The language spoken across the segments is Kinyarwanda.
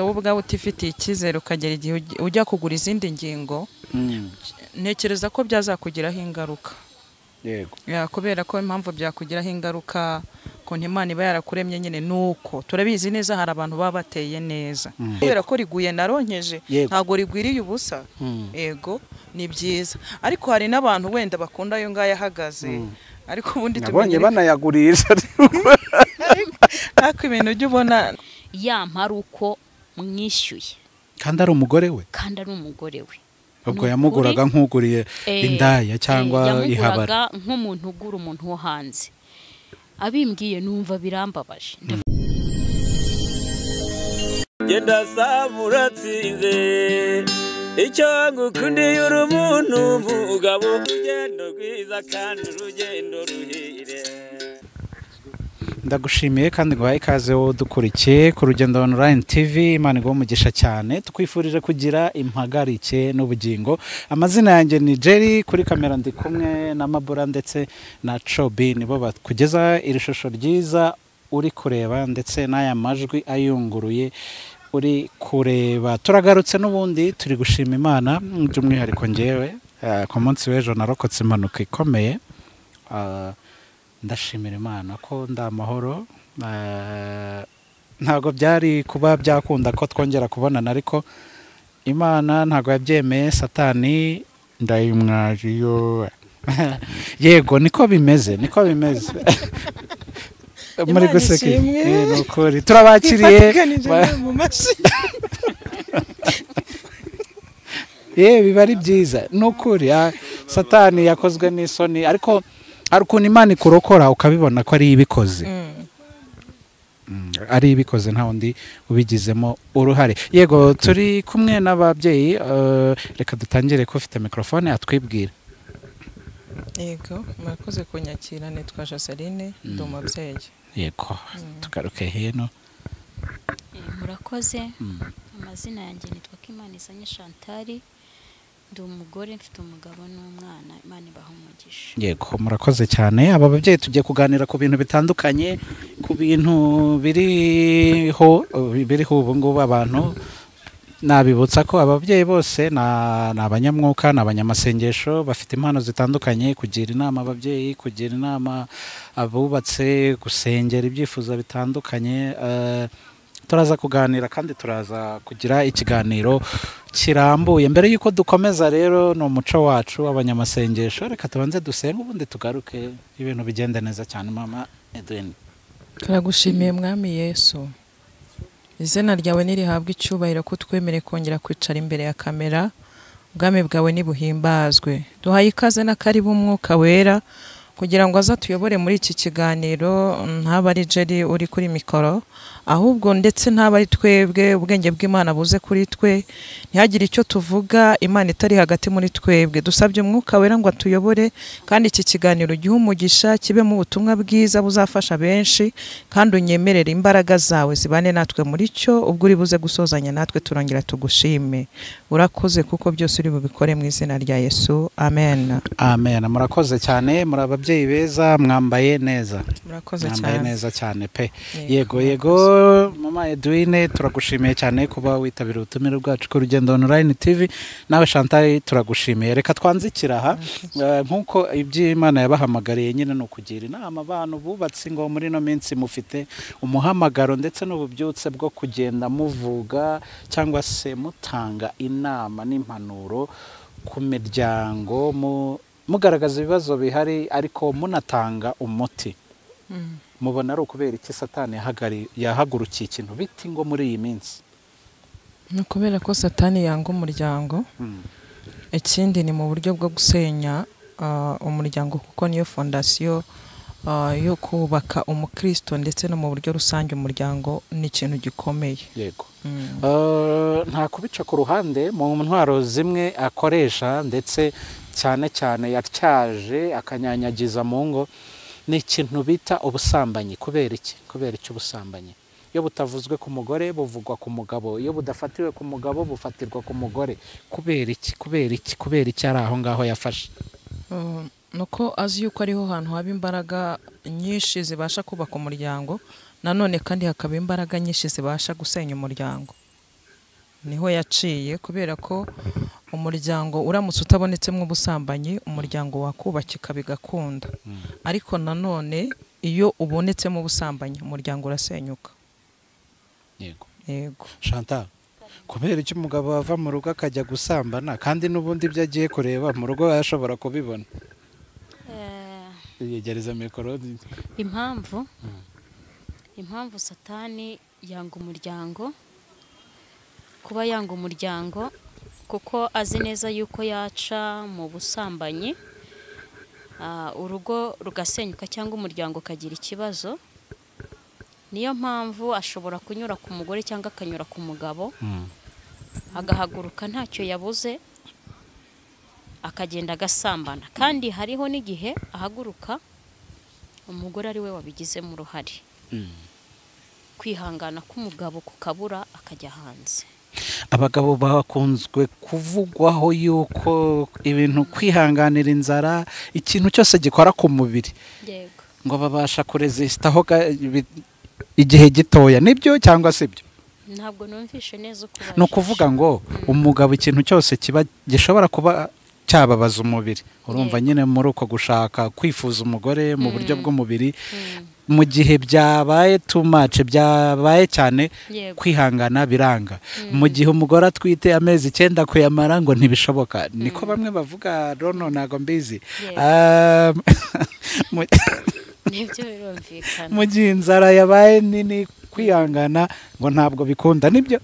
wowe ubwawe utifitiye icyizere ukagera igihe ujya kugura izindi ngingo ntekereza ko byazakugiraho ingaruka. Yego. Kubera ko impamvu byakugiraho ingaruka ko Imana iba yarakuremye nyine nuko turabizi neza hari abantu baba bateye neza. Kubera ko riguye naronkeje ntago rigwiriye ubusa. Yego ni byiza. Ariko hari n'abantu wenda bakunda yo ngaya ahagaze. Ariko ubundi tumenye banayagurisha. Ariko ibintu ujye ubona yampara uko mwishyuye. Kandi ari umugore we. Kandi ari umugore we. Ubwo yamuguraga nk'uguriye indaya cyangwa ihabara. Yamuguraga nk'umuntu ugura umuntu wo hanze. Abimbwiye numva birambabaje. Genda samuratsinze icyo ngukundiye uri umuntu mugabo urugendo rwiza kandi urugendo ruhire. Ndagushimiye kandi guhaye ikaze wo dukurikiye ku Rugendo Online TV. Imana igwa umugisha cyane, tukwifurije kugira impagarike n'ubugingo. Amazina yanjye ni Jerry, kuri kamera ndi kumwe na Mabura ndetse na Chobi, nibo bakugeza iri shusho ryiza uri kureba ndetse n'aya majwi ayunguruye uri kureba. Turagarutse n'ubundi turi gushima Imana by'umwihariko ngewe ku munsi w'ejo narokotse impanuka ikomeye. Ndashimira Imana ko ndamahoro. Ntago byari kuba byakunda ko twongera kubonana, ariko Imana ntago yabyemeye. Satani ndayimwajiyo. Yego niko bimeze, niko bimeze. Muri guseka nukuri turabakiriye mu mashi. Biba ari byiza nukuri. Satani yakozwe n'isoni, ariko hari ukuntu Imana ikurokora ukabibona ko ari ibikoze. Ari ibikoze nta wundi ubigizemo uruhare. Yego turi kumwe n'ababyeyi. Reka dutangire ko ufite mikrofone atwibwira. Yego murakoze kunyakira, nitwa Joseline ndi umubyeyi. Yego tugaruke hino. Murakoze. Amazina yanjye nitwa Kimanisanye Chantal. Ndi umugore mfite umugabo n'umwana. Imana ibaha umugisha. Yego murakoze cyane. Aba babyeyi tugiye kuganira ku bintu bitandukanye, ku bintu biriho ubu ngubu. Abantu nabibutsa ko ababyeyi bose ni abanyamwuka, ni abanyamasengesho, bafite impano zitandukanye: kugira inama ababyeyi, kugira inama abubatse, gusengera ibyifuzo bitandukanye. Turaza kuganira kandi turaza kugira ikiganiro kirambuye. Mbere yuko dukomeza rero, no muco wacu w'abanyamasengesho, reka tubanze dusenga ubundi tugaruke ibintu bigende neza cyane. Mama Edwin, turagushimiye Mwami Yesu, izina ryawe nirihabwe icyubahiro ko twemere kongera kwicara imbere ya kamera. Ubwami bwawe nibuhimbazwe. Duhaye ikaze na karibu Umwuka Wera kugira ngo azatuyobore muri iki kiganiro. Ntaba ari Jerry uri kuri mikoro, ahubwo ndetse ntaba ari twebwe, ubwenge bw'Imana buze kuri twe, ntihagire icyo tuvuga Imana itari hagati muri twebwe. Dusabye Umwuka Wera ngo atuyobore, kandi iki kiganiro gihe umugisha, kibe mu butumwa bwiza buzafasha benshi, kandi unyemerere imbaraga zawe zibane natwe muri cyo. Ubwo uri buze gusozanya natwe turongera tugushime. Urakoze kuko byose uri bubikore mu izina rya Yesu, amen. Amen. Murakoze cyane, muri ababyeyi beza, mwambaye neza. Murakoze cyane. Mwambaye neza cyane pe. Yego Mama Edwine, turagushimiye cyane kuba witabira ubutumire bwacu ku Rugendo Online TV. Nawe Chantal turagushimiye. Reka twanzikira aha. Nkuko iby'Imana yabahamagariye nyine no kugira inama abantu bubatse ngo muri no minsi mufite umuhamagaro ndetse n'ububyutse bwo kugenda muvuga cyangwa se mutanga inama n'impanuro ku miryango, mugaragaza ibibazo bihari ariko munatanga umuti. Mubona ari ukubera iki Satani yahagurukiye ikintu biti ngo muri iyi minsi? Ni ukubera ko Satani yanga umuryango. Ikindi ni mu buryo bwo gusenya umuryango, kuko niyo fondasiyo yo kubaka umukristo, ndetse no mu buryo rusange umuryango ni ikintu gikomeye. Yego. Nta kubica ku ruhande mu ntwaro zimwe akoresha, ndetse cyane cyane yatyaje akanyanyagiza mu ngo, ni ikintu bita ubusambanyi. Kubera iki? Kubera iki ubusambanyi? Iyo butavuzwe ku mugore buvugwa ku mugabo, iyo budafatiwe ku mugabo bufatirwa ku mugore. Kubera iki? Kubera iki? Kubera iki ari aho ngaho yafashe? Nuko azi yuko ariho hantu haba imbaraga nyinshi zibasha kubaka umuryango, nanone kandi hakaba imbaraga nyinshi zibasha gusenya umuryango. niho yaciye kubera ko umuryango uramutse utabonetsemo ubusambanyi umuryango wakubakika bigakunda ariko nanone iyo ubonetsemo ubusambanyi umuryango urasenyuka. Yego Chantal, kubera icyo umugabo ava mu rugo akajya gusambana kandi n'ubundi ibyo agiye kureba mu rugo yashobora kubibona? Yegereza mikoro. Impamvu Satani yanga umuryango, kuba yanga umuryango kuko azi neza yuko yaca mu busambanyi urugo rugasenyuka cyangwa umuryango ukagira ikibazo. Niyo mpamvu ashobora kunyura ku mugore cyangwa akanyura ku mugabo agahaguruka ntacyo yabuze akagenda agasambana, kandi hariho n'igihe ahaguruka umugore ari we wabigizemo uruhare. Kwihangana k'umugabo kukabura akajya hanze. Abagabo bakunzwe kuvugwaho yuko ibintu kwihanganira inzara, ikintu cyose gikora ku mubiri ngo babasha kuresisitaho igihe gitoya. Nibyo cyangwa se ibyo? Ntabwo numvishe neza uko ni ukuvuga ngo umugabo ikintu cyose kiba gishobora kuba cyababaza umubiri, urumva nyine muri uko gushaka kwifuza umugore mu buryo bw'umubiri, mu gihe byabaye too much, byabaye cyane, kwihangana biranga. Mu gihe umugore atwite amezi 9 kuyamara ngo ntibishoboka, niko bamwe bavuga. Rono ntago mbizi. Nibyo birumvikana. Mu gihe inzara yabaye nini, kwihangana ngo ntabwo bikunda. Nibyo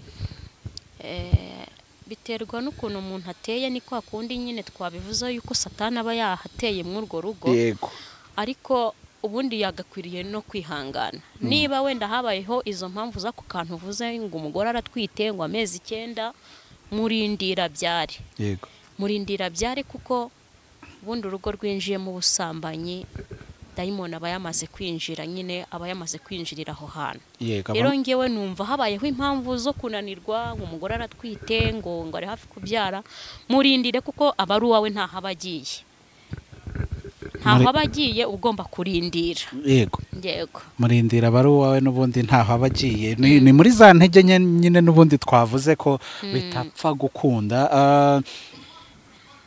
biterwa n'ukuntu umuntu ateye, ni kwa kundi nyine twabivuze yuko Satani aba yahateye muri urwo rugo. Yego. Ariko ubundi yagakwiriye no kwihangana. Niba wenda habayeho izo mpamvu za ku kantu uvuze ngo umugore aratwite ngo amezi 9, murindira byari. Yego. Murindira byari kuko ubundi urugo rwinjiye mu busambanyi dayimoni aba yamaze kwinjira, nyine aba yamaze kwinjirira aho hantu. Rero ngewe numva habayeho impamvu zo kunanirwa ngo umugore aratwite ngo ari hafi kubyara, murindire kuko aba ari uwawe ntaho aba agiye. Ntaho aba agiye ugomba kurindira. Yego. Murindira aba ari uwawe n'ubundi ntaho aba agiye. Ni muri za ntege nyine n'ubundi twavuze ko bitapfa gukunda.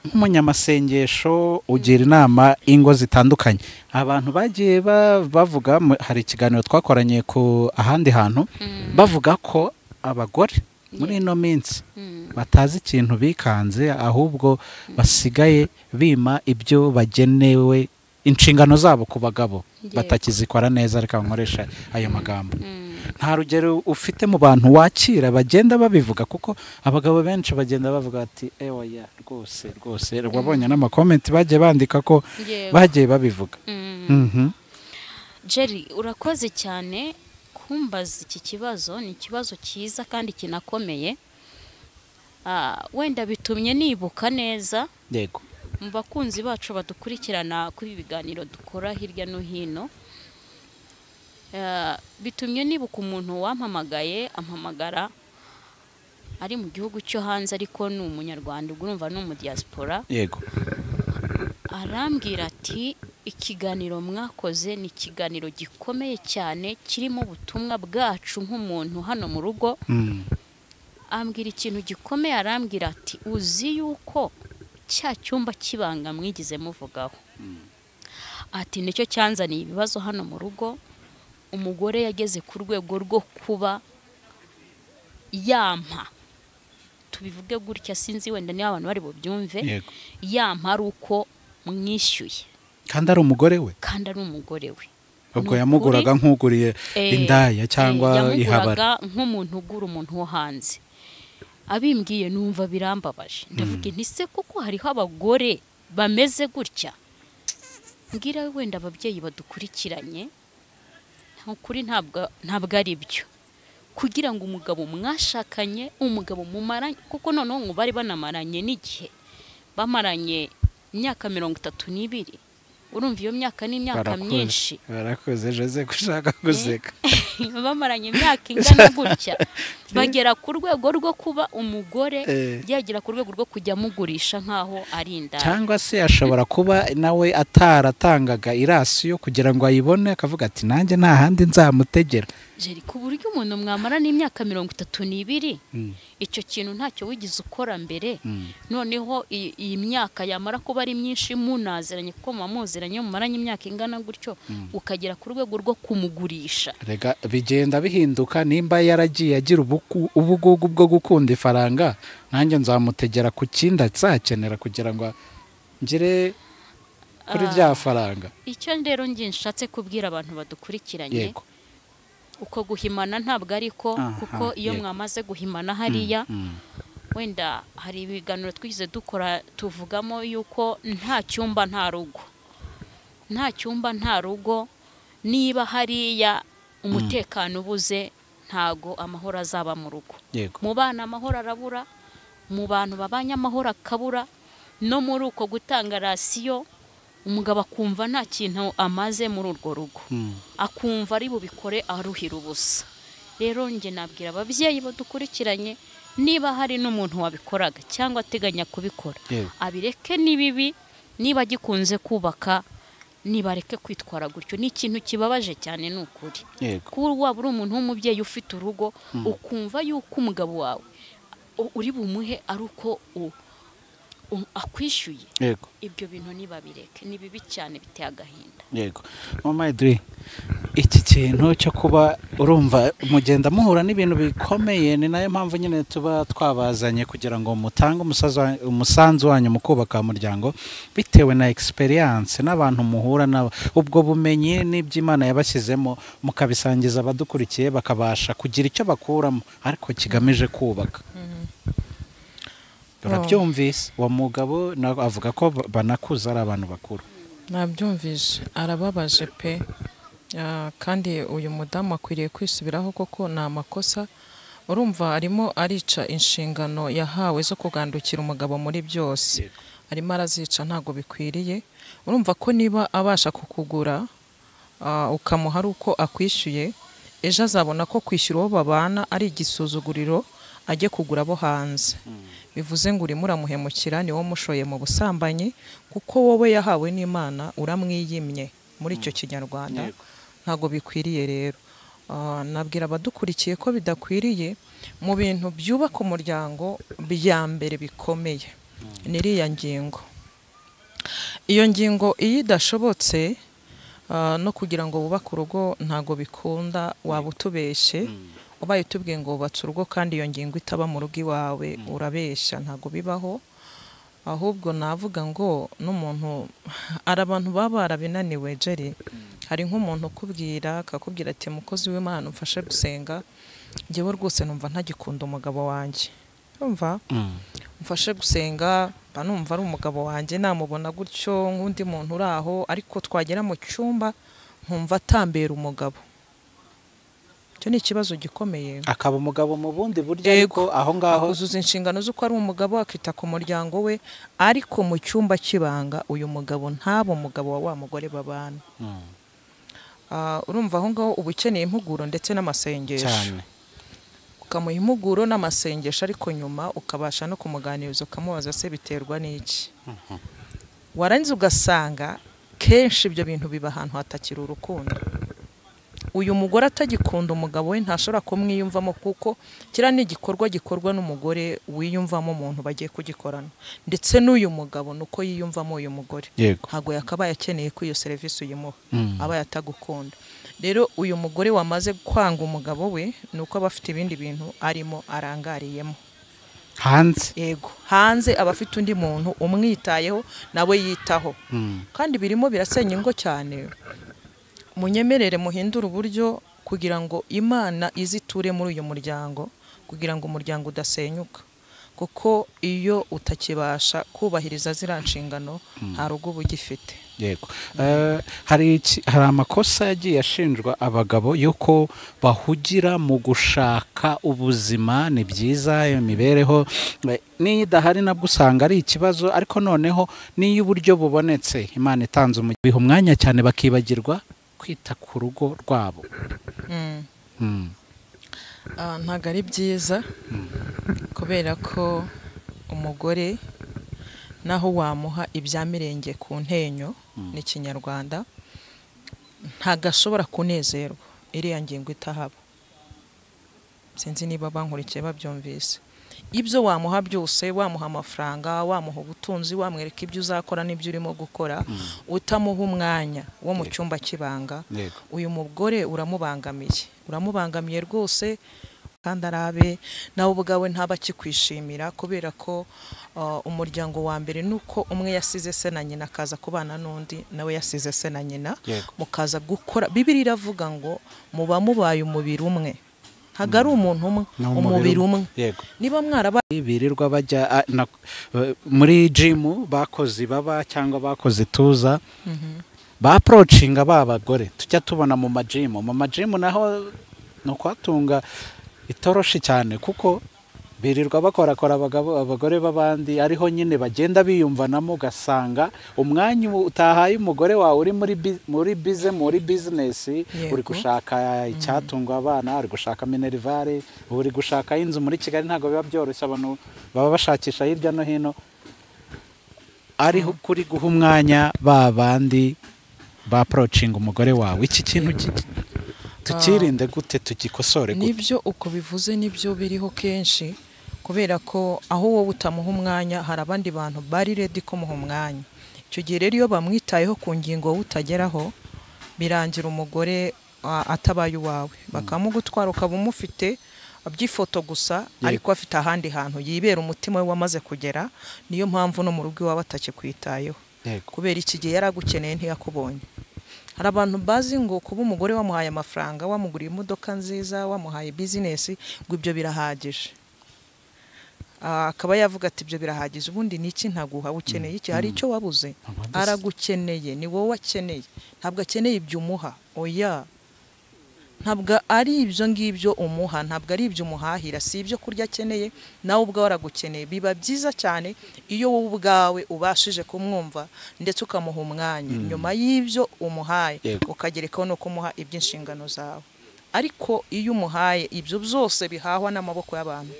Nk'umunyamasengesho ugira inama ingo zitandukanye. Abantu bagiye bavuga, hari ikiganiro twakoranye ku ahandi hantu, bavuga ko abagore muri ino minsi batazi ikintu bikanze, ahubwo basigaye bima ibyo bagenewe, inshingano zabo ku bagabo batakizikora neza. Reka nkoresha ayo magambo. Nta rugero ufite mu bantu wakira bagenda babivuga, kuko abagabo benshi bagenda bavuga ati oya rwose wabonye n'amakomenti bagiye bandika ko bagiye babivuga. Jerry, urakoze cyane kumbaza iki kibazo. Ni ikibazo cyiza kandi kinakomeye. Wenda bitumye nibuka neza mu bakunzi bacu badukurikirana kuri ibiganiro dukora hirya no hino. Bitumye nibuka umuntu wampamagaye, ampamagara ari mu gihugu cyo hanze ariko ni umunyarwanda, urumva ni umudiaspora. Yego. Arambwira ati ikiganiro mwakoze ni ikiganiro gikomeye cyane, kirimo ubutumwa bwacu nk'umuntu hano mu rugo. Ambwira ikintu gikomeye, arambwira ati uzi yuko cya cyumba kibanga mwigize muvugaho, ati nicyo cyanzaniye ibibazo hano mu rugo. Umugore yageze ku rwego rwo kuba yampa, tubivuge gutya, sinzi wenda niba abantu bari bubyumve, yampa ari uko mwishyuye, kandi ari umugore we. Ubwo yamuguraga nk'uguriye indaya cyangwa ihabara, nk'umuntu ugura umuntu wo hanze. Abimbwiye numva birambabaje, ndavuga nti se kuko hariho abagore bameze gutya. Ngira wenda ababyeyi badukurikiranye, ukuri ntabwo ari byo. Kugira ngo umugabo mwashakanye, umugabo mumaranye, kuko noneho ngo bari banamaranye n'igihe, bamaranye imyaka 32. Urumva iyo myaka ni imyaka myinshi. Barakoze Jose gushaka guseka. Bamaranye imyaka ingana gutya. bagera ku rwego rwo kuba umugore yagera ku rwego rwo kujya amugurisha nk'aho ari indaya, cyangwa se ashobora kuba nawe ataratangaga irasiyo kugira ngo ayibone, akavuga ati nanjye nta handi nzamutegera. Jeri, ku buryo umuntu mwamara n'imyaka 32 icyo kintu ntacyo wigize ukora mbere, noneho iyi myaka yamara kuba ari myinshi munaziranye, kuko mumuziranye mumaranye imyaka ingana gutyo, ukagera ku rwego rwo kumugurisha. Rega bigenda bihinduka, nimba yaragiye agira ubugugu bwo gukunda ifaranga, nanjye nzamutegera ku kindi azakenera kugira ngo ngire kuri rya faranga. Icyo rero ngiye nshatse kubwira abantu badukurikiranye, uko guhimana ntabwo ariko, kuko iyo mwamaze guhimana hariya wenda hari ibiganiro twize dukora tuvugamo yuko nta cyumba nta rugo, niba hariya umutekano ubuze ntago amahoro azaba mu rugo. Mu bana amahoro arabura, mu bantu babanye amahoro akabura, no muri uko gutanga rasiyo umugabo akumva nta kintu amaze muri urwo rugo, akumva ari bubikore aruhira ubusa. Rero nge nabwira ababyeyi badukurikiranye, niba hari n'umuntu wabikoraga cyangwa ateganya kubikora, abireke nibibi, niba gikunze kubaka nibareke kwitwara gutyo. Ni ikintu kibabaje cyane n'ukuri, kuba waba uri umuntu w'umubyeyi ufite urugo ukumva yuko umugabo wawe uri bumuhe ari uko akwishyuye. Ibyo bintu nibabireke, ni bibi cyane, biteye agahinda. Mama Edwin, iki kintu cyo kuba urumva mugenda muhura n'ibintu bikomeye, ni nayo mpamvu nyine tuba twabazanye kugira ngo mutange umusanzu wanyu mu kubaka umuryango, bitewe na experience n'abantu muhura nabo, ubwo bumenyi n'iby'Imana yabashyizemo mukabisangiza abadukurikiye, bakabasha kugira icyo bakuramo ariko kigamije kubaka. Urabyumvise, uwo mugabo avuga ko banakuza ari abantu bakuru. Nabyumvise, arababaje pe, kandi uyu mudamu akwiriye kwisubiraho, koko ni amakosa. Urumva arimo arica inshingano yahawe zo kugandukira umugabo muri byose, arimo arazica, ntago bikwiriye. Urumva ko niba abasha kukugura ukamuha ari uko akwishyuye, ejo azabona ko kwishyura uwo babana ari igisuzuguriro, ajye kugura abo hanze. Bivuze ngo urimo uramuhemukira, ni wo mushoye mu busambanyi, kuko wowe yahawe n'Imana uramwiyimye muri icyo kinyarwanda. Ntago bikwiriye rero. Nabwira abadukurikiye ko bidakwiriye mu bintu byubaka umuryango bya mbere bikomeye n'iriya ngingo. Iyo ngingo iyo idashobotse, no kugira ngo wubake urugo ntago bikunda, waba utubeshye. Ubaye utubwiye ngo wubatse urugo kandi iyo ngingo itaba mu rugo iwawe, urabeshya, ntago bibaho. Ahubwo navuga ngo n'umuntu, ari abantu baba barabinaniwe. Jeri, hari nk'umuntu ukubwira akakubwira ati mukozi w'Imana umfashe gusenga, njyewe rwose numva ntagikunda umugabo wanjye, umva umfashe gusenga, numva ari umugabo wanjye, namubona gutyo nk'undi muntu uri aho, ariko twagera mu cyumba nkumva atambera umugabo. Icyo ni ikibazo gikomeye. Akaba umugabo mu bundi buryo, ariko aho ngaho akuzuza inshingano z'uko ari umugabo, akita ku muryango we, ariko mu cyumba cy'ibanga uyu mugabo ntabo umugabo wa wa mugore babana. Urumva aho ngaho uba ukeneye impuguro ndetse n'amasengesho, ukamuha impuguro n'amasengesho, ariko nyuma ukabasha no kumuganiriza, ukamubaza se biterwa n'iki. Warangiza ugasanga kenshi ibyo bintu biba ahantu hatakira urukundo. Uyu mugore atagikunda umugabo we ntashobora kumwiyumvamo, kuko kira ni igikorwa gikorwa n'umugore wiyumvamo umuntu bagiye kugikorana, ndetse n'uyu mugabo nuko yiyumvamo uyu mugore. Ntago yakabaye akeneye ko iyo serivisi uyimuha, aba yatagukunda. Rero uyu mugore wamaze kwanga umugabo we, nuko aba afite ibindi bintu arimo arangariyemo hanze. Hanze aba afite undi muntu umwitayeho nawe yitaho, kandi birimo birasenya ingo cyane. Munyemerere muhindura uburyo kugira ngo Imana iziture muri uyu muryango, kugira ngo umuryango udasenyuka, kuko iyo utakibasha kubahiriza ziriya nshingano nta rugo uba ugifite. Hari amakosa yagiye ashinjwa abagabo yuko bahugira mu gushaka ubuzima. Ni byiza iyo mibereho, niyo idahari nabwo usanga ari ikibazo, ariko noneho n'iyo uburyo bubonetse, Imana itanze biha umwanya cyane bakibagirwa kwita ku rugo rwabo. ntabwo ari byiza kubera ko umugore naho wamuha ibya mirenge ku ntenyo n'ikinyarwanda ntabwo ashobora kunezerwa iriya ngingo itahaba. Sinzi niba bankurikiye babyumvise. Ibyo wamuha byose, wamuha amafaranga, wamuha ubutunzi, wamwereka ibyo uzakora n'ibyo urimo gukora, utamuha umwanya wo mu cyumba kibanga, uyu mugore uramubangamiye rwose, kandi arabe nawe ubwawe ntaba kikwishimira kubera ko umuryango wa mbere nuko umwe yasize se na nyina akaza kubana n'undi nawe yasize se na nyina, mukaza gukora. Bibiliya iravuga ngo muba mubaye umubiri umwe, ntabwo ari umuntu umwe, umubiri umwe. Niba mwarabaye birirwa bajya muri jimu, bakoze baba cyangwa bakoze tuza, baprocinga babagore tujya tubona mu majimu naho no kwatunga itoroshi cyane, kuko birirwa bakorakora abagore b'abandi, ariho nyine bagenda biyumvanamo, ugasanga umwanya utahaye umugore wawe uri muri bizinesi, uri gushaka icyatunga abana, uri gushaka minerivare, uri gushaka inzu muri Kigali. Ntabwo biba byoroshye, abantu baba bashakisha hirya no hino, ariho kuri guha umwanya babandi baprocinga umugore wawe. Iki kintu tukirinde gute, tugikosore gute? Nibyo uko bivuze, nibyo biriho kenshi, kubera ko aho wowe utamuha umwanya hari abandi bantu bari ready kumuha umwanya. Icyo gihe rero iyo bamwitayeho ku ngingo wowe utageraho, birangira umugore atabaye uwawe, bakamugutwara ukaba umufite abyifoto gusa, ariko afite ahandi hantu yibera umutima we wamaze kugera. Niyo mpamvu no mu rugo iwawe atakikwitayeho, kubera iki gihe yaragukeneye ntiyakubonye. Hari abantu bazi ngo kuba umugore wamuhaye amafaranga, wamuguriye imodoka nziza, wamuhaye bizinesi, ngo ibyo birahagije. Akaba yavuga ati ibyo birahagije, ubundi niki ntaguha, ukeneye iki? Hari icyo wabuze? Aragukeneye, ni wowe akeneye, ntabwo akeneye ibyo umuha. Oya, ntabwo ari ibyo ngibyo umuha, ntabwo ari ibyo umuhahira, si ibyo kurya akeneye, nawe ubwawe aragukeneye. Biba byiza cyane iyo wowe ubwawe ubashije kumwumva ndetse ukamuha umwanya nyuma y'ibyo umuhaye, ukagerekaho no kumuha iby'inshingano zawe. Ariko iyo umuhaye ibyo byose bihahwa n'amaboko y'abantu,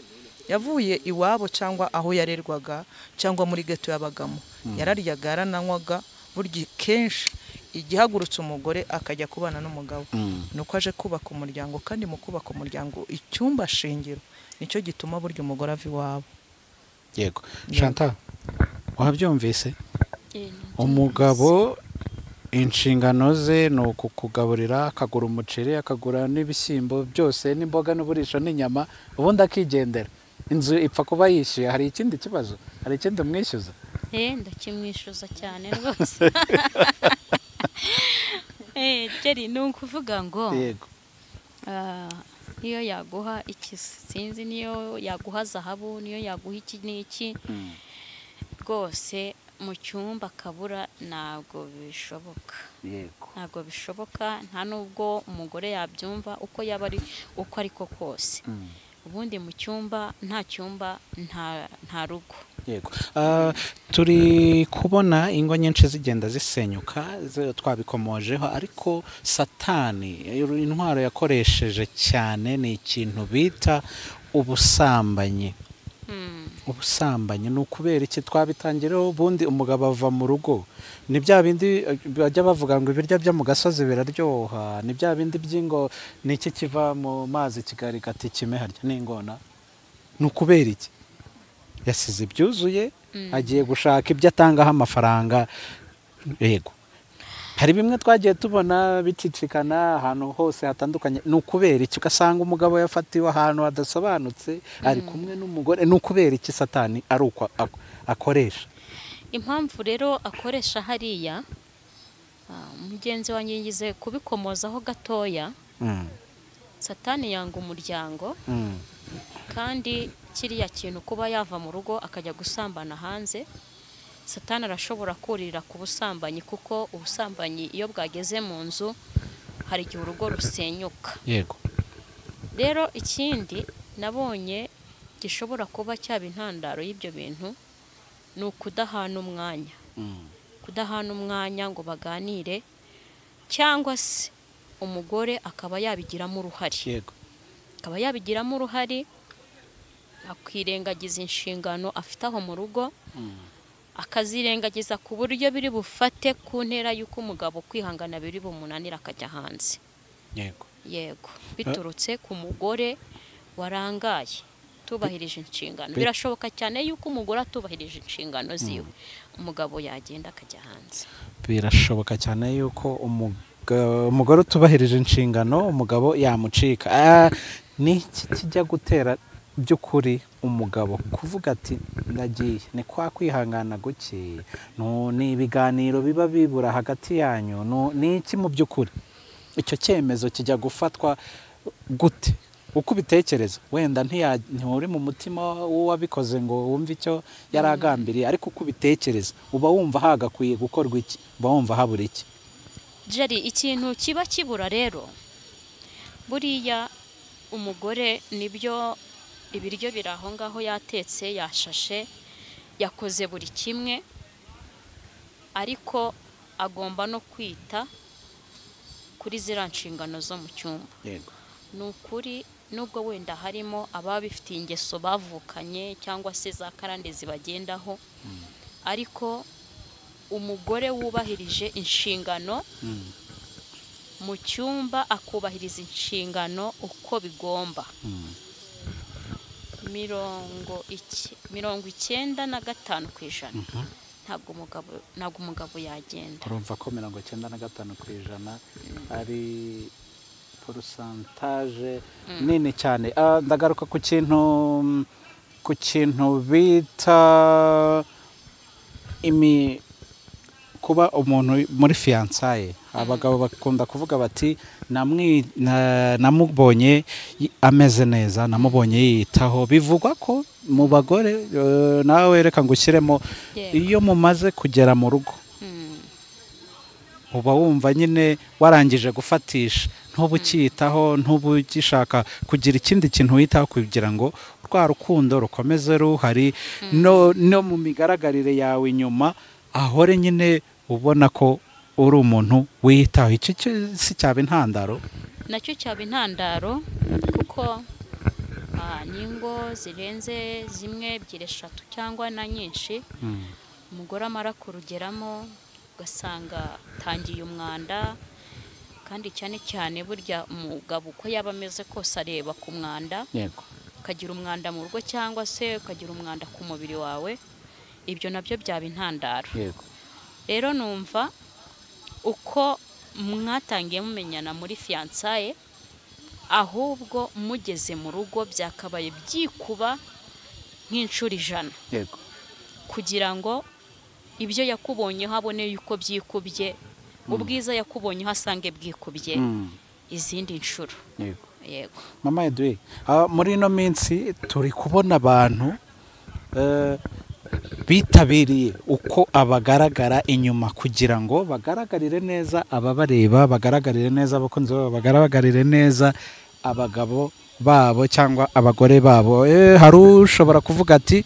yavuye iwabo cyangwa aho yarerwaga cyangwa muri geto yabagamo, yararyaga, yarananywaga, burya kenshi igihagurutse umugore akajya kubana n'umugabo nuko aje kubaka umuryango. Kandi mu kubaka umuryango icyumba shingiro nicyo gituma burya umugore ava iwabo. Yego Chantal, wabyumvise? Umugabo inshingano ze ni ukukugaburira, akagura umuceri, akagura n'ibishyimbo byose n'imboga n'uburisho n'inyama, ubundi akigendera. Inzu ipfa kuba yishyuye. Hari ikindi kibazo? Hari ikindi umwishyuza? Ndakimwishyuza cyane rwose. Jerry, ni ukuvuga ngo niyo yaguha iki sinzi, niyo yaguha zahabu, niyo yaguha iki n'iki, rwose mu cyumba kabura ntabwo bishoboka. Ntabwo bishoboka, nta nubwo umugore yabyumva uko yaba ari uko ariko kose. Ubundi mu cyumba, nta cyumba nta rugo. Yego. Turi kubona ingo nyinshi zigenda zisenyuka, twabikomojeho, ariko Satani intwaro yakoresheje cyane ni ikintu bita ubusambanyi. Ubusambanyi ni ukubera iki? Twabitangireho, ubundi umugabo ava mu rugo, ni bya bindi bajya bavuga ngo ibiryo byo mu gasozi biraryoha, ni bya bindi by'ingo niki kiva mu mazi kigarigata ikime harya n'ingona. Ni ukubera iki? Yasize ibyuzuye, agiye gushaka ibyo atangaho amafaranga. Yego, hari bimwe twagiye tubona bicicikana ahantu hose hatandukanye. Ni ukubera iki? Ugasanga umugabo yafatiwe ahantu hadasobanutse ari kumwe n'umugore. Ni ukubera iki Satani ari uko akoresha? Impamvu rero akoresha hariya, mugenzi wanjye yigize kubikomozaho gatoya. Satani yanga umuryango, kandi kiriya kintu kuba yava mu rugo akajya gusambana hanze, Satani arashobora kurira ku busambanyi, kuko ubusambanyi iyo bwageze mu nzu hari igihe urugo rusenyuka. Yego. Rero ikindi nabonye gishobora kuba cyaba intandaro y'ibyo bintu ni ukudahana umwanya. Kudahana umwanya ngo baganire, cyangwa se umugore akaba yabigiramo uruhare. Yego. akaba yabigiramo uruhare akwirengagiza inshingano afite aho mu rugo akazirengagiza ku buryo biri bufate ku ntera y'uko umugabo kwihangana biri bumunanira akajya hanze. Yego biturutse ku mugore warangaye tubahirije inshingano. Birashoboka cyane yuko umugore atubahirije inshingano ziwe umugabo yagenda akajya hanze. Birashoboka cyane yuko umugore utubahirije inshingano umugabo yamucika. Ni kijya gutera by'ukuri umugabo kuvuga ati ndagiye? Ni kwa kwihangana guke? Ni ibiganiro biba bibura hagati yanyu? Ni iki mu by'ukuri icyo cyemezo kijya gufatwa gute? Uko ubitekereza wenda nturi mu mutima w'uwabikoze ngo wumve icyo yaragambiriye, ariko uko ubitekereza uba wumva hagakwiye gukorwa iki? Uba wumva habura iki? Jari, ikintu kiba kibura rero buriya umugore nibyo ibiryo biraho ngaho yatetse yashashe yakoze buri kimwe, ariko agomba no kwita kuri zira nshingano zo mu cyumba. Nukuri nubwo wenda harimo ababa bifitiye ingeso bavukanye cyangwa se za karande zibagendaho, ariko umugore wubahirije inshingano mu cyumba akubahiriza inshingano uko bigomba 95% ntabwo umugabo yagenda. Urumva ko 95% ari pourcentage nini cyane. Ndagaruka ku kintu bita kuba umuntu muri fiançailles. Abagabo bakunda kuvuga bati namubonye ameze neza, namubonye yitaho. Bivugwa ko mu bagore nawe reka ngushyiremo, iyo mumaze kugera mu rugo uba wumva nyine warangije gufatisha, ntubukiyitaho, ntubugishaka kugira ikindi kintu witaho kugira ngo rwa rukundo rukomeze ruhari no mu migaragarire yawe inyuma ahore nyine ubona ko uri umuntu witaho. Icyo si cyaba intandaro? Nacyo cyaba intandaro, kuko n'ingo zirenze zimwe, 2, 3 cyangwa na nyinshi, umugore amara kurugeramo ugasanga tangiye umwanda. Kandi cyane cyane burya umugabo uko yaba ameze kose areba ku mwanda. Ukagira umwanda mu rugo cyangwa se ukagira umwanda ku mubiri wawe, ibyo nabyo byaba intandaro. Rero numva uko mwatangiye mumenyana muri fiançailles, ahubwo mugeze mu rugo byakabaye byikuba nk'inshuro 100, kugira ngo ibyo yakubonye habone yuko byikubye, ubwiza yakubonye hasange bwikubye izindi nshuro. Yego Mama Edouine, muri ino minsi turi kubona abantu bitabiriye uko abagaragara inyuma kugira ngo bagaragarire neza ababareba, bagaragarire neza abakunzi babo, bagaragarire neza abagabo babo cyangwa abagore babo. Hari ushobora kuvuga ati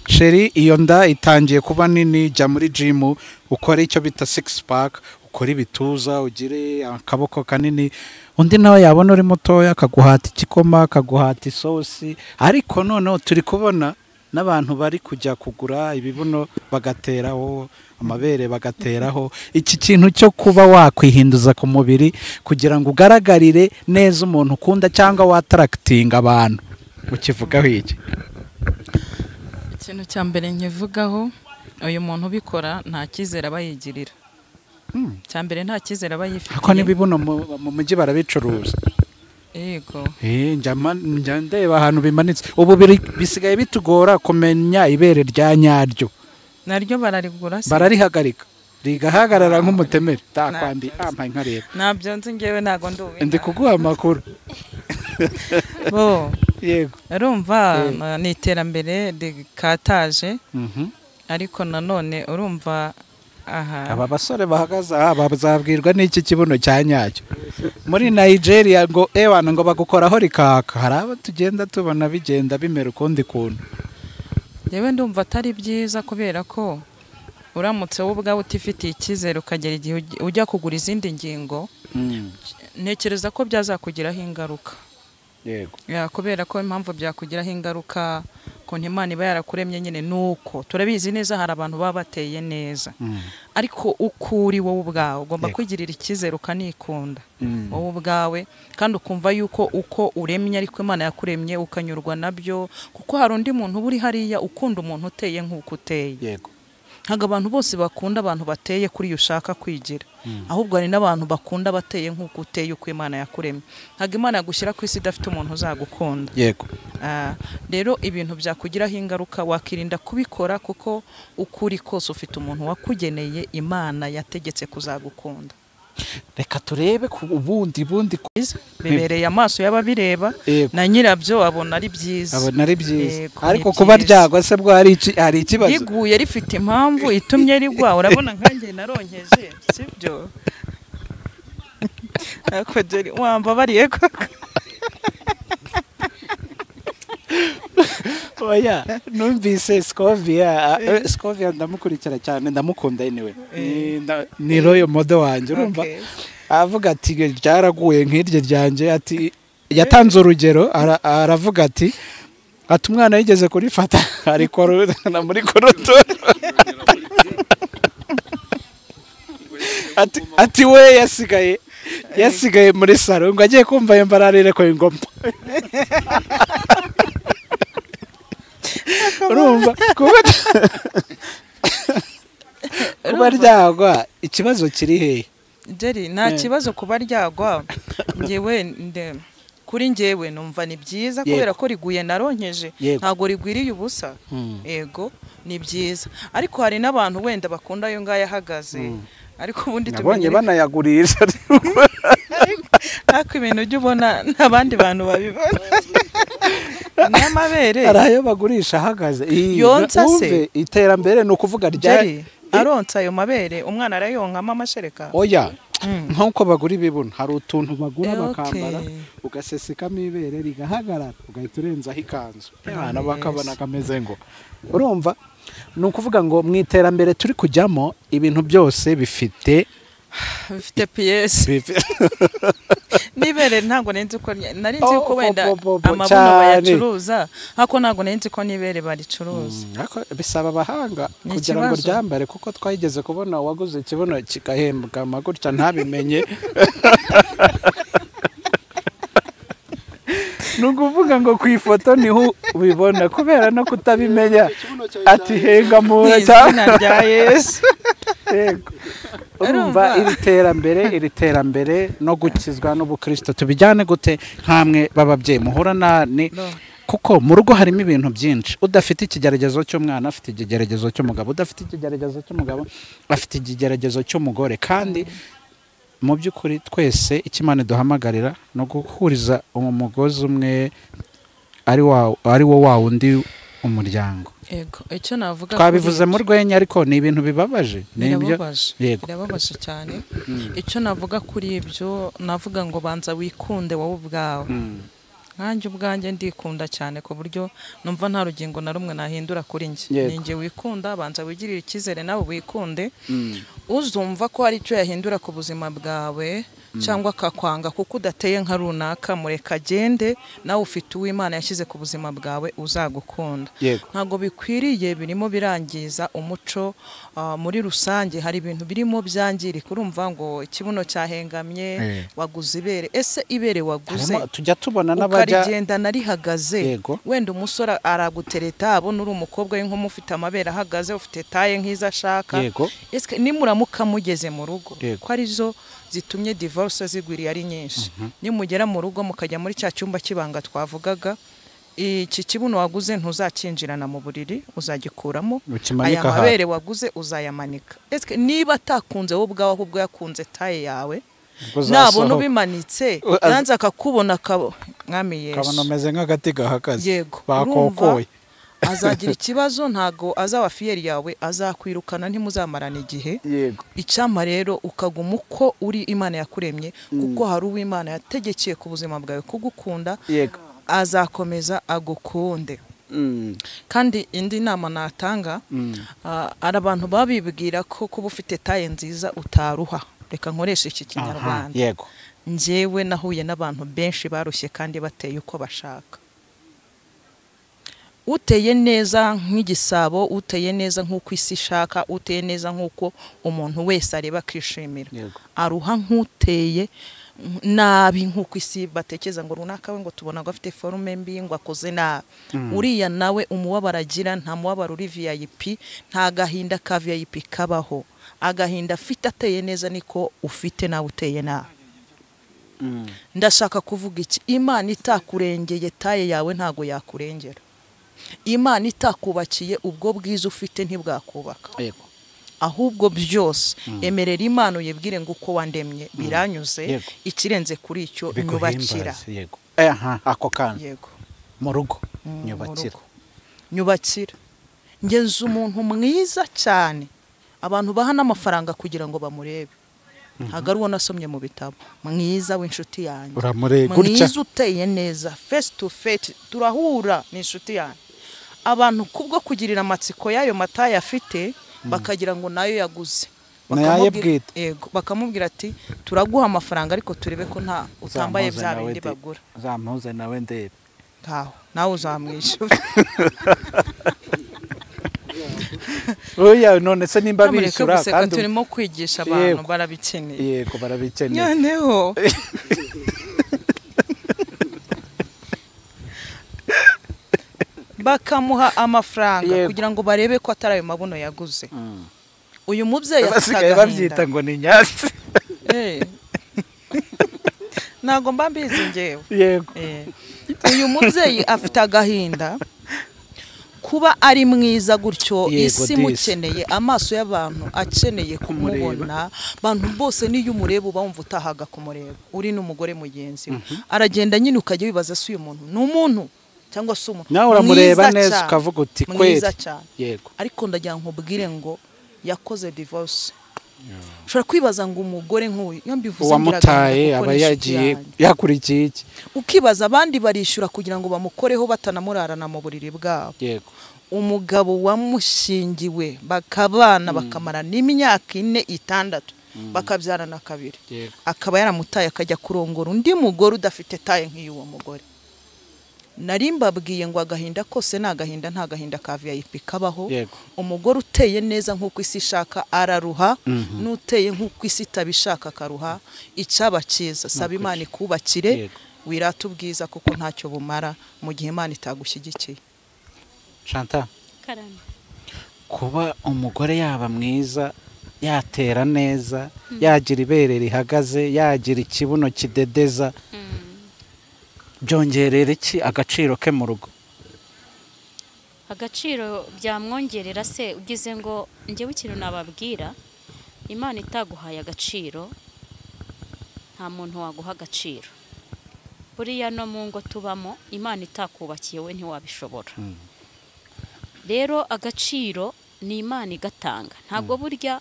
sheri, iyo nda itangiye kuba nini, jya muri gym ukore icyo bita 6 pack, ukore ibituza, ugire akaboko kanini. Undi nawe yabona uri mutoya akaguhata igikoma, akaguhata isosi. Ariko noneho turi kubona n'abantu bari kujya kugura ibibuno bagateraho, amabere bagateraho. Iki kintu cyo kuba wakwihinduza ku mubiri kugira ngo ugaragarire neza umuntu ukunda cyangwa watarakitinga abantu, ukivugaho iki? Ikintu cya mbere nkivugaho, uyu muntu ubikora nta cyizere abayigirira. Cya mbere nta cyizere abayifitiye. Ako nibibuno mu mujyi barabicuruza. Yego. Njya ndeba ahantu bimanitse. Ubu bisigaye bitugora kumenya ibere rya nyaryo. Naryo bararigura se? Bararihagarika. Rigahagarara nk'umutemeri. Takwambi ampa nkareba. Nabyo nzi ngewe nago nduwe. Ndi kuguha amakuru. Bo. Yego. Urumva ni iterambere rikataje. Ariko nanone urumva aba basore bahagaze bazabwirwa n'iki kibuno cya nyacyo. Muri Nigeria ngo ewana ngo bagukoraho rikaka. Hari abo tugenda tubona bigenda bimera ukundi kuntu. Yewe ndumva atari byiza, kubera ko uramutse wowe ubwawe utifitiye icyizere ukagera igihe ujya kugura izindi ngingo, ntekereza ko byazakugiraho ingaruka. yego kubera ko impamvu byakugiraho ingaruka konti Imana iba yarakuremye nyine nuko turabizi neza hari abantu baba bateye neza ariko ukuri wowe ubwawe ugomba kwigirira icyizere ukanikunda wowe ubwawe kandi ukumva yuko uko uremye ariko Imana yakuremye ukanyurwa nabyo kuko hari undi muntu buri hariya ukunda umuntu uteye nk'uko uteye yego ntabwo abantu bose bakunda abantu bateye kuri iyo ushaka kwigira ahubwo hari n'abantu bakunda bateye nk'uko uteye uko Imana yakuremye ntabwo Imana yagushyira ku isi idafite umuntu uzagukunda yego rero ibintu byakugiraho ingaruka wakirinda kubikora kuko ukuri kose ufite umuntu wakugeneye Imana yategetse kuzagukunda reka turebe ku bundi bibereye amaso y'ababireba na nyirabyo abona ari byiza ariko kuba ryagwa se bwo hari ikibazo riguye rifite impamvu itumye rigwa urabona nkanjye naronkeje sibyo ako jeri wambabariye koko oya numvise Scovia ndamukurikira cyane ndamukunda anyway ni royo modo wanje urumva avuga ati ryaraguye nk'irye ryanje ati yatanze urugero aravuga ati umwana yigeze kurifata ariko na muri korotoro ati we yasigaye muri saro ngo agiye kumva yembararire ko ingoma urumva kuba ryagwa ikibazo kiri hehe Jerry nta kibazo kuba ryagwa kuri njyewe numva ni byiza kubera ko riguye naronkeje ntago rigwiriye ubusa yego ni byiza ariko hari n'abantu wenda bakunda ayo ngaya ahagaze ariko ubundi tubonye banayagurisha ariko ibintu ujya ubona n'abandi bantu babibona n'amabere hari ayo bagurisha ahagaze yonsa se iterambere ni ukuvuga ryari aronsa ayo mabere umwana arayonkamo amashereka oya nk'uko bagura ibibuno hari utuntu bagura bakambara ugasesekamo ibere rigahagarara ugahita urenzaho ikanzu abana bakabona kameze ngo urumva ni ukuvuga ngo mu iterambere turi kujyamo ibintu byose bifite piyesi nibere ntabwo nenzi ko nari nzi ko wenda amabuno bayacuruza ariko ntabwo nenzi ko nibere baricuruza bisaba abahanga kugira ngo ryambare kuko twayigeze kubona waguze ikibuno kigahembwa amagutya ntabimenye ni ukuvuga ngo ku ifoto niho ubibona kubera no kutabimenya ati hengamura izina rya Yesu urumva iri terambere no gukizwa n'ubukristo tubijyane gute nkamwe bababyeyi muhura nani kuko mu rugo harimo ibintu byinshi udafite ikigeragezo cy'umwana afite ikigeragezo cy'umugabo udafite ikigeragezo cy'umugabo afite ikigeragezo cy'umugore kandi mu by'ukuri twese ikimana duhamagarira no guhuriza umugozi umwe ari wo wa wundi umuryango icyo navuga twabivuze mu rwenya ariko ni ibintu bibabaje birababaje cyane icyo navuga kuri ibyo navuga ngo banza wikunde wowe ubwawe nkanjye ubwanjye ndikunda cyane ku buryo numva nta rugingo na rumwe nahindura kuri njye ninjye wikunda banza wigirire icyizere nawe wikunde uzumva ko hari icyo yahindura ku buzima bwawe cyangwa akakwanga kuko udateye nka runaka mureka agende nawe ufite uw'Imana yashyize ku buzima bwawe uzagukunda ntabwo bikwiriye birimo birangiza umuco muri rusange hari ibintu birimo byangirika urumva ngo ikibuno cyahengamye waguze ibere ese ibere waguze tujya tubona n'abajya ukarigendana rihagaze wenda umusore aragutereta abona uri umukobwa w'inkumi ufite amabere ahagaze ufite taye nk'izo ashaka ese nimuramuka mugeze mu rugo ko arizo zitumye divorce zigwiriye ari nyinshi nimugera mu rugo mukajya muri cya cyumba kibanga twavugaga iki kibuno waguze ntuzakinjirana mu buriri uzagikuramo aya mabere waguze uzayamanika ese niba atakunze wowe ubwawe ahubwo yakunze taye yawe nabona ubimanitse nanze akakubona mwami Yesu kabona ameze nk'agati gahagaze bakokoye azagira ikibazo ntago azaba fiyeri yawe azakwirukana ntimuzamarana igihe icyama rero ukaguma uko uri Imana yakuremye kuko hari uw'Imana yategekeye ku buzima bwawe kugukunda azakomeza agukunde kandi indi nama natanga ari abantu babibwira ko kuba ufite taye nziza utaruha reka nkoresha iki kinyarwanda njyewe nahuye n'abantu benshi barushye kandi bateye uko bashaka. Uteye neza nk'igisabo, uteye neza nk'uko isi ishaka, uteye neza nk'uko umuntu wese areba akishimira. Aruha nk'uteye nabi nk'uko isi batekereza ngo runaka we ngo tubona ngo afite forume mbi ngo akoze nabi. Uriya nawe umubabaro agira nta mubabaro uri VIP, nta gahinda ka VIP kabaho. Agahinda afite ateye neza niko ufite nawe uteye nabi. Ndashaka kuvuga iki? Imana itakurengeye taye yawe ntago yakurengera. Imana itakubakiye ubwo bwiza ufite ntibwakubaka. Ahubwo byose emerera Imana uyibwire ngo uko wandemye biranyuze, ikirenze kuri icyo nyubakira. Ako kana mu rugo nyubakira. Ngenza umuntu mwiza cyane abantu baha n'amafaranga kugira ngo bamurebe. Ntago ari uwo nasomye mu bitabo. Mwiza w'inshuti yanjye, mwiza uteye neza, face to face turahura n'inshuti yanjye. Abantu kubwo kugirira amatsiko yayo mataye afite bakagira ngo nayo yaguze, bakamubwira ati turaguha amafaranga ariko turebe ko nta utambaye bya bindi bagura. Uzampuze nawe ndebe ntaho nawe uzamwishyura. Oya none se nimba bishyura kandi turimo kwigisha abantu barabikeneye. Yego barabikeneye. Noneho bakamuha amafaranga kugira ngo barebe ko atari ayo mabuno yaguze. Uyu mubyeyi asigaye babyita ngo ni nyatsi. Ntago mba mbizi njyewe. Yego. Uyu mubyeyi afite agahinda kuba ari mwiza gutyo, isi mukeneye, amaso y'abantu akeneye kumubona. Abantu bose niyo umureba uba wumva utahaga kumureba. Uri n'umugore mugenzi we aragenda nyine ukajya wibaza se uyu muntu ni umuntu cyangwa se umuntu. Nawe uramureba neza ukavuga uti kweli. Yego. Ariko ndagira nkubwire ngo yakoze divorce. Ushobora kwibaza ngo umugore nk'uyu iyo mbivuze wamutaye aba yagiye yakurikiye iki? Ukibaza abandi barishyura kugira ngo bamukoreho batanamurarana mu buriri bwabo. Yego. Umugabo wamushingiwe bakabana bakamara n'imyaka 4-6 bakabyarana kabiri. Akaba yaramutaye akajya kurongora undi mugore udafite taye nk'iyuwo mugore. Narimbabwiye ngo agahinda kose nagahinda nta gahinda ka VIP kabaho. Umugore uteye neza nk'uko isi ishaka araruha, n'uteye nk'uko isi itabishaka karuha. Icaba cyiza saba Imana ikubakire wirata ubwiza kuko ntacyo bumara mu gihe Imana itagushyigikiye. Chantal, kuba umugore yaba mwiza, yatera neza, yagira ibere rihagaze, yagira ikibuno kidedeza, byongerera iki agaciro ke mu rugo? Agaciro byamwongerera se ugize ngo njyewe ikintu nababwira, Imana itaguhaye agaciro nta muntu waguha agaciro. Buriya no mu ngo tubamo Imana itakubakiye we ntiwabishobora. Rero agaciro ni Imana igatanga. Ntabwo burya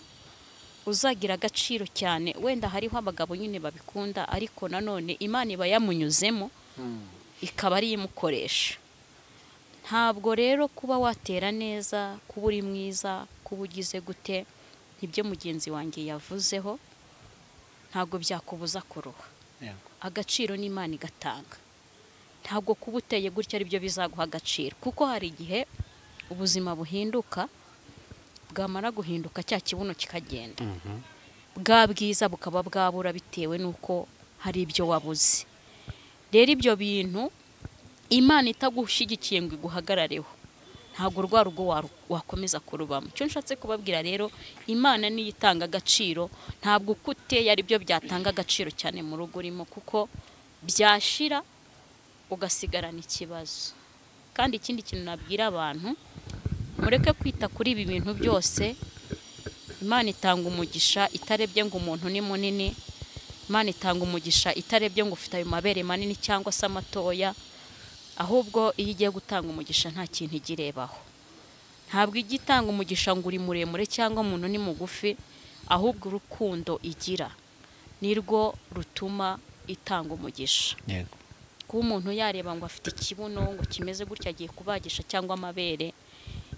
uzagira agaciro cyane. Wenda hariho abagabo nyine babikunda ariko nanone Imana iba yamunyuzemo ikaba ari imukoresha. Ntabwo rero kuba watera neza, kuba uri mwiza, kuba ugize gute nibyo mugenzi wanjye yavuzeho, ntabwo byakubuza kuruha. Agaciro ni Imana igatanga. Ntabwo kuba uteye gutya ari byo bizaguha agaciro, kuko hari igihe ubuzima buhinduka, bwamara guhinduka cya kibuno kikagenda. Bwa bwiza bukaba bwabura bitewe nuko hari ibyo wabuze. Rero ibyo bintu Imana itagushyigikiye ngo iguhagarareho, ntabwo rwa rugo wakomeza kurubamo. Cyo nshatse kubabwira rero, Imana niyo itanga agaciro, ntabwo uko uteye ari byo byatanga agaciro cyane mu rugo urimo, kuko byashira ugasigarana ikibazo. Kandi ikindi kintu nabwira abantu, mureke kwita kuri ibi bintu byose. Imana itanga umugisha itarebye ngo umuntu ni munini. Imana itanga umugisha itarebye ngo ufite ayo mabere manini cyangwa se amatoya. Ahubwo iyo igiye gutanga umugisha nta kintu igirebaho. Ntabwo igitanga umugisha ngo uri muremure cyangwa umuntu ni mugufi, ahubwo urukundo igira nirwo rutuma itanga umugisha. Kuba umuntu yareba ngo afite ikibuno ngo kimeze gutya agiye kubagisha cyangwa amabere,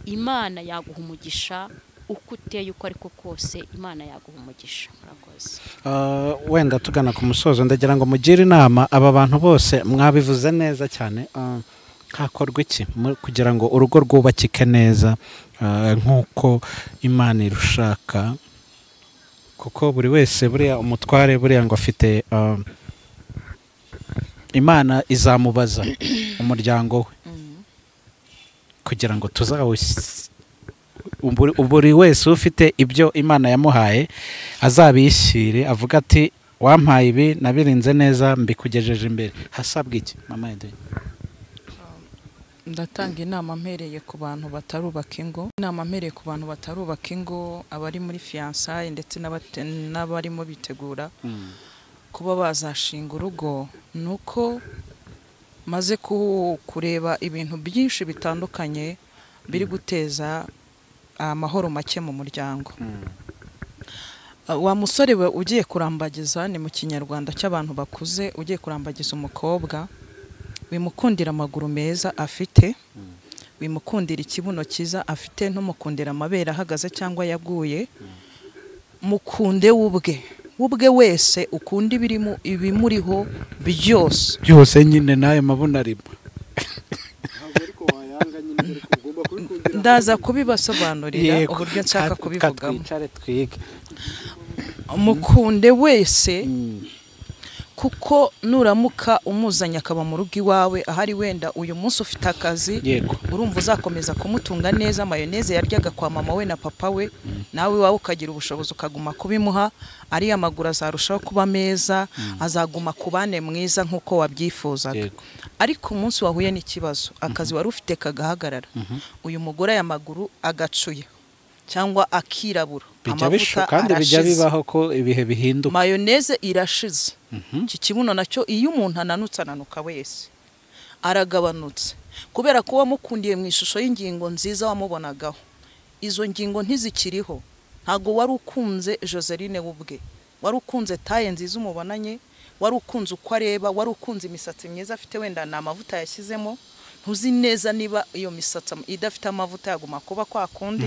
Imana yaguha umugisha uko uteye uko ariko kose Imana yaguha umugisha. Murakoze. Wenda tugana ku musozo ndagira ngo mugire inama aba bantu bose mwabivuze neza cyane. Hakorwa iki kugira ngo urugo rwubakike neza nk'uko Imana irushaka, kuko buri wese buriya umutware buriya ngo afite Imana izamubaza umuryango we kugira ngo buri wese ufite ibyo Imana yamuhaye azabishyire avuga ati wampaye ibi nabirinze neza mbikugejeje imbere. Hasabwa iki mama Edwin? Ndatanga inama mpereye ku bantu batarubaka ingo. Inama mpereye ku bantu batarubaka ingo, abari muri fiançailles ndetse n'abarimo bitegura kuba bazashinga urugo, nuko maze kureba ibintu byinshi bitandukanye biri guteza amahoro make mu muryango. Wa musore we ugiye kurambagiza, ni mu kinyarwanda cy'abantu bakuze, ugiye kurambagiza umukobwa, wimukundira amaguru meza afite, wimukundira ikibuno cyiza afite, ntumukundira amabere ahagaze cyangwa yaguye. Mukunde ubwe wese, ukunda ibimuriho byose nyine nayo mabuna arimo. Ndaza kubibasobanurira uburyo nshaka kubivugamo. Mukunde wese, kuko nuramuka umuzanya akaba mu rugo iwawe, ahari wenda uyu munsi ufite akazi, urumva uzakomeza kumutunga neza. Mayoneze yaryaga kwa mama we na papa we, nawe iwawe ukagira ubushobozi ukaguma kubimuha, ariya amaguru azarushaho kuba meza, azaguma kubane mwiza nk'uko wabyifuzaga. Ariko umunsi wahuye n'ikibazo, akazi wari ufite kagahagarara, uyu mugore aya maguru agacuye cyangwa akirabura, amavuta kandi bijya bibaho ko ibihe bihinduka, mayoneze irashize. Iki kibuno nacyo iyo umuntu ananutse ananuka wese aragabanutse, kubera ko wamukundiye mu ishusho y'ingingo nziza wamubonagaho. Izo ngingo ntizikiriho. Ntago wari ukunze Joseline ubwe, wari ukunze taye nziza umubonanye, wari ukunze uko areba, wari ukunze imisatsi myiza afite, wenda na amavuta yashyizemo. Ntuzi neza niba iyo misatsi idafite amavuta yaguma kuba kwa kundi.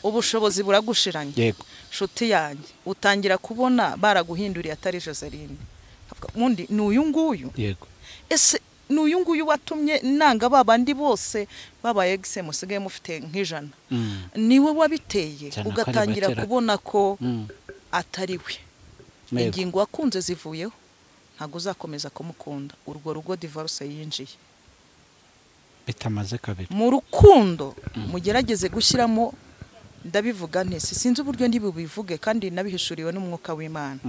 Ubushobozi buragushiranye. Shuti yanjye, utangira kubona baraguhinduriye atari Joseline. Mundi n'uyu nguyu. Ese n'uyu nguyu watumye nanga babandi bose babaye exe musigaye mufite nk'ijana. Niwe wabiteye, ugatangira kubona ko atari we. Ingingo wakunze zivuyeho, ntago uzakomeza kumukunda. Urwo rugo divorce yinjiye bitamaze kabiri. Mu rukundo mugerageze gushyiramo, ndabivuga nti sinzi uburyo ndibubivuge kandi nabihishuriwe n'umwuka w'Imana.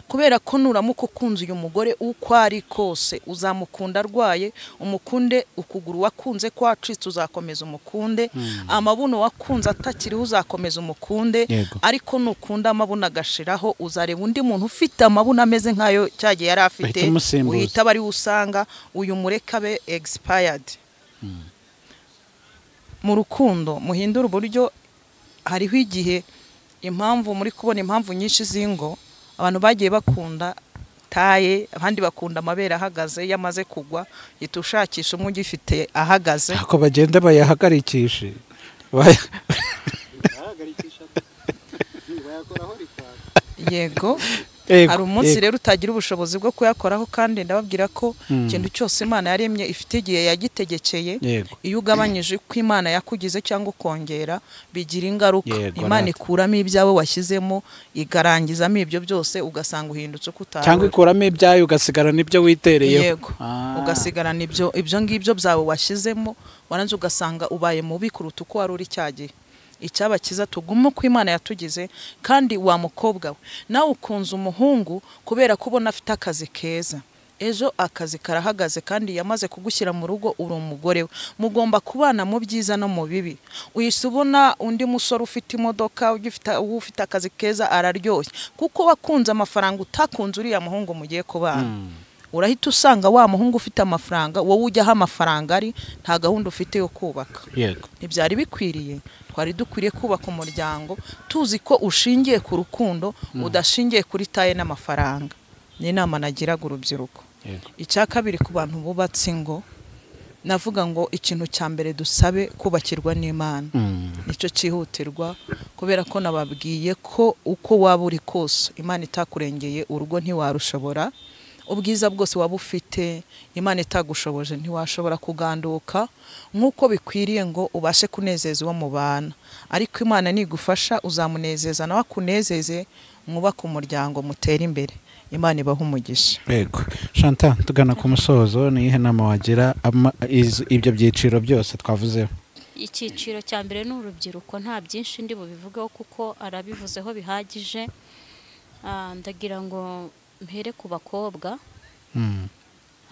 Kubera ko nuramuko ukunze uyu mugore uko ari kose, uzamukunda arwaye, umukunde ukuguru wakunze kwacitse uzakomeza umukunde, amabuno wakunze atakiriho uzakomeza umukunde. Ariko nukunda amabuno agashiraho, uzareba undi muntu ufite amabuno ameze nkayo cyagiye yari afite, uhita bari usanga uyu mureka be expired. Mu rukundo muhindura uburyo. Hariho igihe impamvu muri kubona impamvu nyinshi zingo, abantu bagiye bakunda taye, abandi bakunda amabere ahagaze, yamaze kugwa yitushakisha umwe ugifite ahagaze, ako bagenda bayahagarikishe yego. Hari umunsi rero utagira ubushobozi bwo kuyakoraho, kandi ndababwira ko ikintu cyose Imana yaremye ifite igihe yagitegekeye. Iyo ugabanyije ko Imana yakugize cyangwa ukongera, bigira ingaruka. Imana ikuramo ibyawe washyizemo, igarangizamo ibyo byose, ugasanga uhindutse uko utari, cyangwa ikuramo ibyawe ugasigarana ibyo witereyeho. Yego, ugasigarana ibyo ngibyo byawe washyizemo, waranze ugasanga ubaye mubi kuruta uko wari uri cyagiye. Icyaba kiza tugume ko Imana yatugize. Kandi wa mukobwa we, nawe ukunze umuhungu kubera ko ubona afite akazi keza, ejo akazi karahagaze kandi yamaze kugushyira mu rugo, uri umugore we, mugomba kubana mu byiza no mu bibi. Uyise ubona undi musore ufite imodoka, ufite akazi keza, araryoshye kuko wakunze amafaranga, utakunze uriya muhungu mugiye kubana. Urahita usanga wa muhungu ufite amafaranga, wowe ujyaho amafaranga ari, nta gahunda ufite yo kubaka. Ntibyari bikwiriye. Twari dukwiriye kubaka umuryango tuzi ko ushingiye ku rukundo, udashingiye kuri taye n'amafaranga. Ni inama nagiraga urubyiruko. Icya kabiri ku bantu bubatse ingo, navuga ngo ikintu cya mbere dusabe kubakirwa n'Imana nicyo cyihutirwa, kubera ko nababwiye ko uko waba uri kose Imana itakurengeye urugo ntiwarushobora, ubwiza bwose waba ufite Imana itagushoboje ntiwashobora kuganduka nk'uko bikwiriye ngo ubashe kunezeza uwo mubana, ariko Imana nigufasha uzamunezeza nawe akunezeze, mwubake umuryango mutere imbere. Imana ibaha umugisha. Yego Chantal, tugana ku musozo, ni ihe nama wagira ibyo byiciro byose twavuzeho? Icyiciro cya mbere ni urubyiruko, nta byinshi ndi bubivugeho kuko arabivuzeho bihagije. Ndagira ngo mpere ku bakobwa.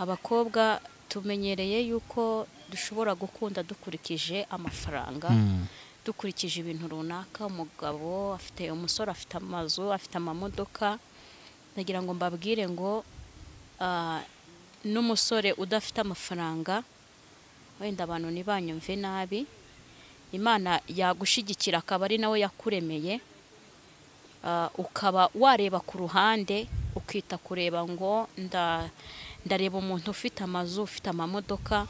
Abakobwa tumenyereye yuko dushobora gukunda dukurikije amafaranga, dukurikije ibintu runaka. Umugabo afite, umusore afite amazu, afite amamodoka. Ndagira ngo mbabwire ngo n'umusore udafite amafaranga, wenda abantu ntibanyumve nabi, Imana yagushigikira akaba ari nawe yakuremeye, ukaba wareba ku ruhande ukita kureba ngo ndareba umuntu ufite amazu, ufite amamodoka.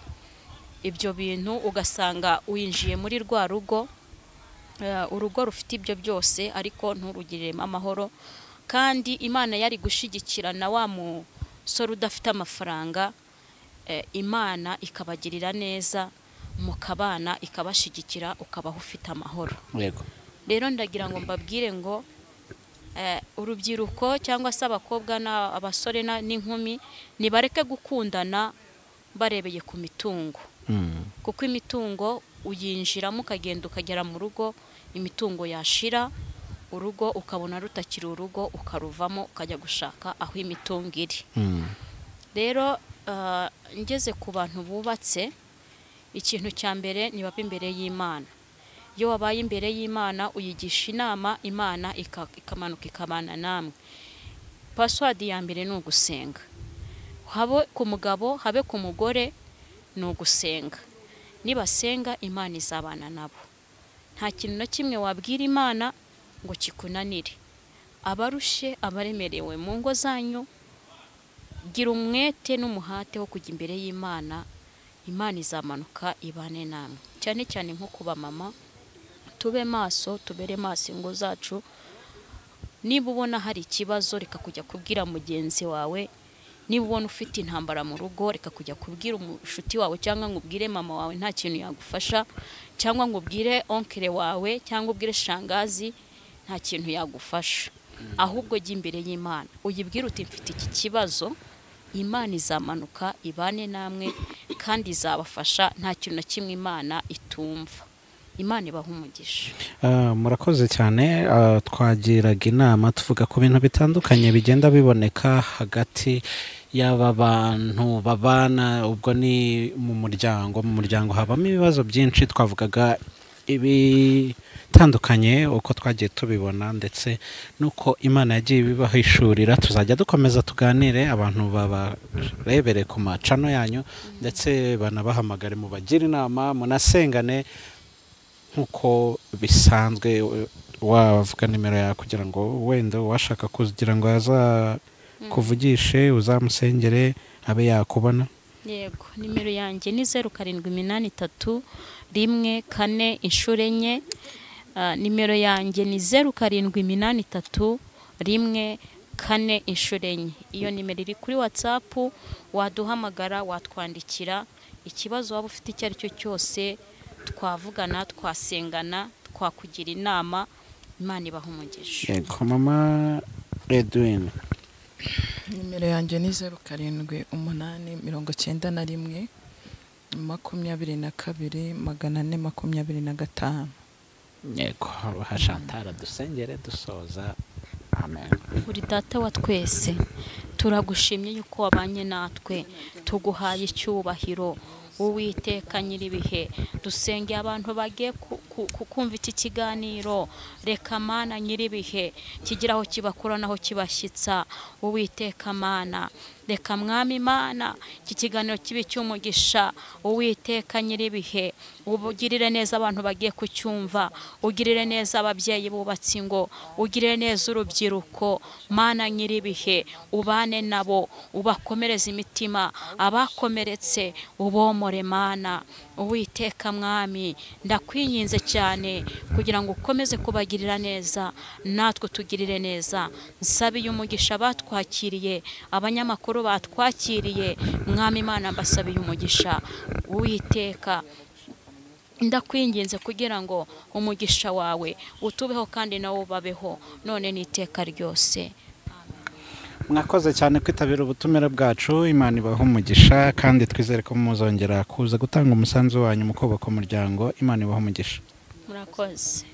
Ibyo bintu ugasanga winjiye muri rwa rugo, urugo rufite ibyo byose ariko nturugiremo amahoro. Kandi Imana yari gushigikira na wa musore udafite amafaranga, Imana ikabagirira neza, mukabana ikabashigikira, ukabaho ufite amahoro. Yego. Rero ndagira ngo mbabwire ngo urubyiruko cyangwa se abakobwa abasore n'inkumi nibareke gukundana barebeye ku mitungo, kuko imitungo uyinjiramo ukagenda ukagera mu rugo, imitungo yashira, urugo ukabona rutakiri urugo, ukaruvamo ukajya gushaka aho imitungo iri. Rero ngeze ku bantu bubatse, ikintu cya mbere ni baba imbere y'Imana. Iyo wabaye imbere y'Imana uyigisha inama, Imana ikamanuka ikabana namwe. Password ya mbere ni ugusenga, habe ku mugabo habe ku mugore, ni ugusenga. Nibasenga Imana izabana nabo. Nta kintu na kimwe wabwira Imana ngo kikunanire. Abarushe abaremerewe mu ngo zanyu, gira umwete n'umuhate wo kujya imbere y'Imana, Imana izamanuka ibane namwe. Cyane cyane nko kuba mama, tube maso, tubere maso ingo zacu. Niba ubona hari ikibazo reka kujya kubwira mugenzi wawe, niba ubona ufite intambara mu rugo reka kujya kubwira umushuti wawe, cyangwa ngo ubwire mama wawe nta kintu yagufasha, cyangwa ngo ubwire onkere wawe, cyangwa ubwire shangazi nta kintu yagufasha. Ahubwo jya imbere y'Imana uyibwire uti mfite iki kibazo, Imana izamanuka ibane namwe kandi izabafasha. Nta kintu na kimwe Imana itumva. Imana ibaha umugisha. Murakoze cyane. Twagiraga inama tuvuga ku bintu bitandukanye bigenda biboneka hagati y'aba bantu babana, ubwo ni mu muryango habamo ibibazo byinshi. Twavugaga ibitandukanye uko twagiye tubibona, ndetse nuko Imana yagiye ibibahishurira. Tuzajya dukomeza tuganire, abantu babarebere ku macano yanyu, ndetse banabahamagare mu bagira inama, munasengane nkuko bisanzwe. Wavuga nimero yawe kugira ngo wenda washaka kugira ngo aza kuvugishe uzamusengere abe yakubona. Yego, nimero yanjye ni 0783 14 inshuro enye. Nimero yanjye ni 0783 14 inshuro enye. Iyo nimero iri kuri WhatsApp, waduhamagara, watwandikira ikibazo waba ufite icyo ari cyo cyose, twavugana, twasengana, twakugira inama. Imana ibaha umugisha. Yego mama Edwin. Nimero yanjye ni 0788 91 22 425. Yego Chantal dusengere dusoza. Amen. Uri data wa twese, turagushimye yuko wabanye natwe, tuguhaye icyubahiro. Uwiteka nyiribihe, dusenge abantu bagiye kumva iki kiganiro, reka Mana nyiribihe kigiraho kibakura naho kibashyitsa. Uwiteka Mana, reka mwami Imana iki kiganiro kibi cy'umugisha Uwiteka nyiribihe ubugirire neza abantu bagiye kucyumva ugirire neza ababyeyi bubatse ingo ugirire neza urubyiruko Mana nyiribihe ubane nabo ubakomereza imitima abakomeretse ubomore Mana Uwiteka mwami ndakwinginze cyane kugira ngo ukomeze kubagirira neza natwe tugirire neza nsabiye umugisha batwakiriye abanyamakuru batwakiriye mwami Imana mbasabiye umugisha Uwiteka ndakwinginze kugira ngo umugisha wawe utubeho kandi nawo ubabeho none n'iteka ryose. mwakoze cyane kwitabira ubutumire bwacu Imana ibaho umugisha kandi twizere ko muzongera kuza gutanga umusanzu wanyu mu kubaka umuryango Imana ibaho umugisha. Murakoze.